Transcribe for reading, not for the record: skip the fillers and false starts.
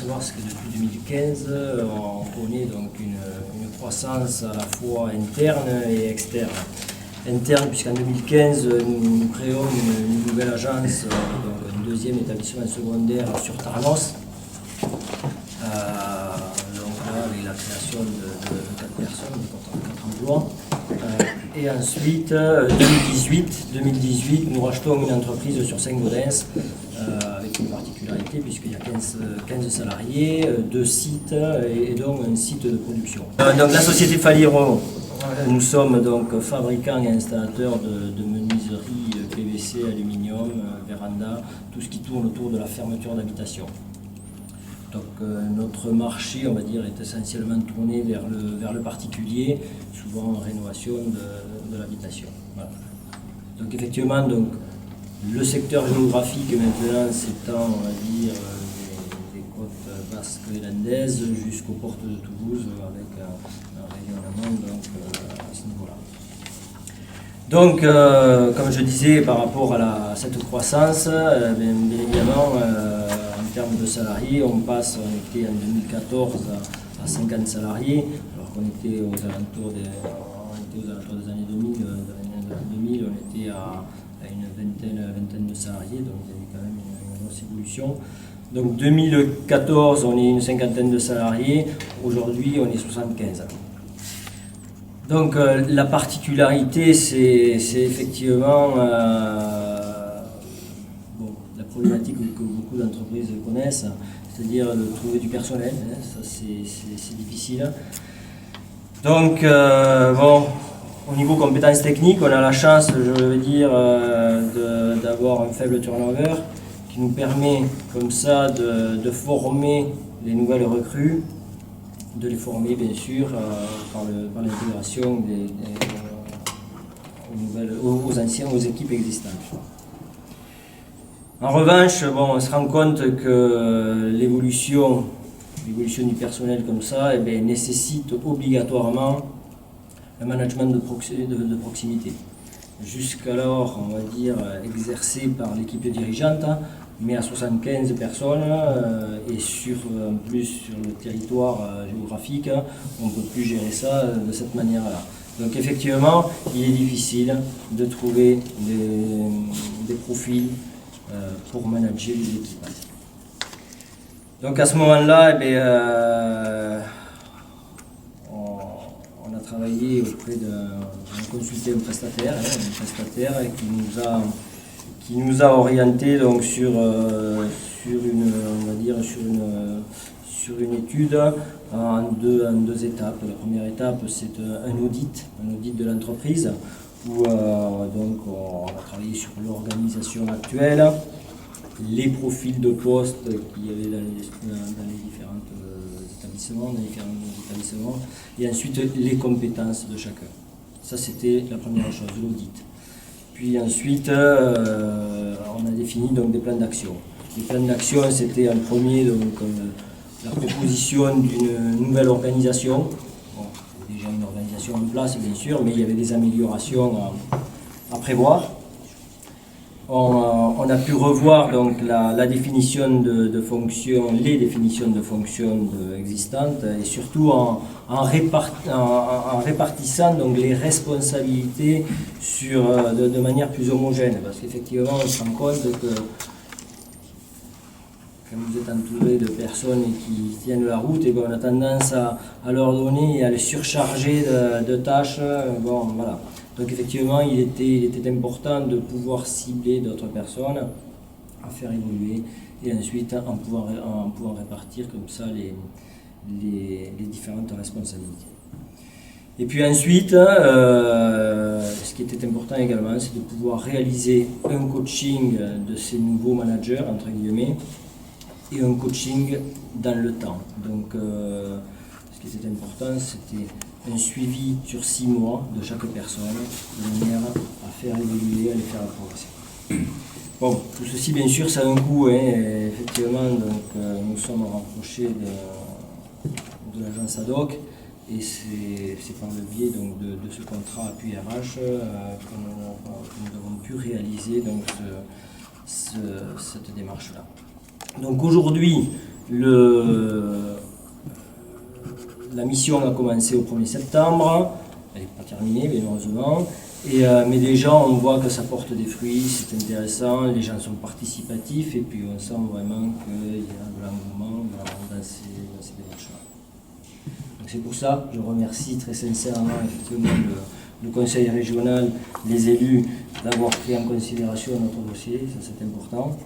s'apercevoir que depuis 2015, on connaît donc une croissance à la fois interne et externe. Interne, puisqu'en 2015, nous créons une nouvelle agence, donc un deuxième établissement secondaire sur Taranos. Donc là, avec la création de 4 personnes, de 4 emplois. Et ensuite, 2018, nous rachetons une entreprise sur Saint-Gaudens, avec une particularité, puisqu'il y a 15 salariés, 2 sites et donc un site de production. Donc la société Faliro, nous sommes donc fabricants et installateurs de menuiserie PVC, aluminium, véranda, tout ce qui tourne autour de la fermeture d'habitation. Donc notre marché, on va dire, est essentiellement tourné vers le particulier, souvent en rénovation de l'habitation. Voilà. Donc effectivement, donc, le secteur géographique maintenant s'étend, on va dire, des côtes basques et landaises jusqu'aux portes de Toulouse, avec un rayonnement donc, à ce niveau-là. Donc, comme je disais, par rapport à cette croissance, bien évidemment, en termes de salariés, on était en 2014 à 50 salariés, alors qu'on était aux alentours des années 2000, on était à une vingtaine de salariés, donc il y a eu quand même une grosse évolution. Donc 2014, on est une cinquantaine de salariés, aujourd'hui on est 75. Donc la particularité, c'est effectivement la problématique que beaucoup d'entreprises connaissent, c'est-à-dire de trouver du personnel, hein, ça c'est difficile. Donc au niveau compétences techniques, on a la chance, je veux dire, d'avoir un faible turnover qui nous permet comme ça de former les nouvelles recrues, de les former bien sûr par l'intégration aux équipes existantes. En revanche, on se rend compte que l'évolution du personnel comme ça nécessite obligatoirement un management de proximité. Jusqu'alors, on va dire, exercé par l'équipe dirigeante, mais à 75 personnes et en plus sur le territoire géographique, on ne peut plus gérer ça de cette manière-là. Donc effectivement, il est difficile de trouver des profils pour manager les équipes. Donc à ce moment-là, on a travaillé on a consulté un prestataire qui nous a orienté donc sur une étude en deux étapes. La première étape, c'est un audit de l'entreprise où donc on a travaillé sur l'organisation actuelle, les profils de poste qu'il y avait dans les différents établissements, et ensuite les compétences de chacun. Ça, c'était la première chose, l'audit. Puis ensuite, on a défini donc, des plans d'action. Les plans d'action, c'était en premier donc, la proposition d'une nouvelle organisation. Bon, il y avait déjà une organisation en place, bien sûr, mais il y avait des améliorations à prévoir. On a pu revoir donc, la définition de fonctions, les définitions de fonctions existantes, et surtout en répartissant donc, les responsabilités de manière plus homogène, parce qu'effectivement on se rend compte que quand vous êtes entouré de personnes qui tiennent la route, et on a tendance à leur donner et à les surcharger de tâches. Bon, voilà. Donc effectivement, il était important de pouvoir cibler d'autres personnes, à faire évoluer, et ensuite en pouvoir répartir comme ça les différentes responsabilités. Et puis ensuite, ce qui était important également, c'est de pouvoir réaliser un coaching de ces nouveaux managers, entre guillemets, et un coaching dans le temps. Donc ce qui était important, c'était un suivi sur 6 mois de chaque personne, de manière à faire évoluer, à les faire progresser. Bon, tout ceci, bien sûr, ça a un coût, hein, effectivement, donc nous sommes rapprochés de l'agence Ad-Hoc, et c'est par le biais donc, de ce contrat appui RH que nous avons pu réaliser donc, cette démarche-là. Donc aujourd'hui, La mission a commencé au 1er septembre, elle n'est pas terminée bien heureusement, mais déjà on voit que ça porte des fruits, c'est intéressant, les gens sont participatifs et puis on sent vraiment qu'il y a de l'engouement dans ces démarches-là. Donc c'est pour ça que je remercie très sincèrement effectivement le Conseil régional, les élus d'avoir pris en considération notre dossier, ça c'est important.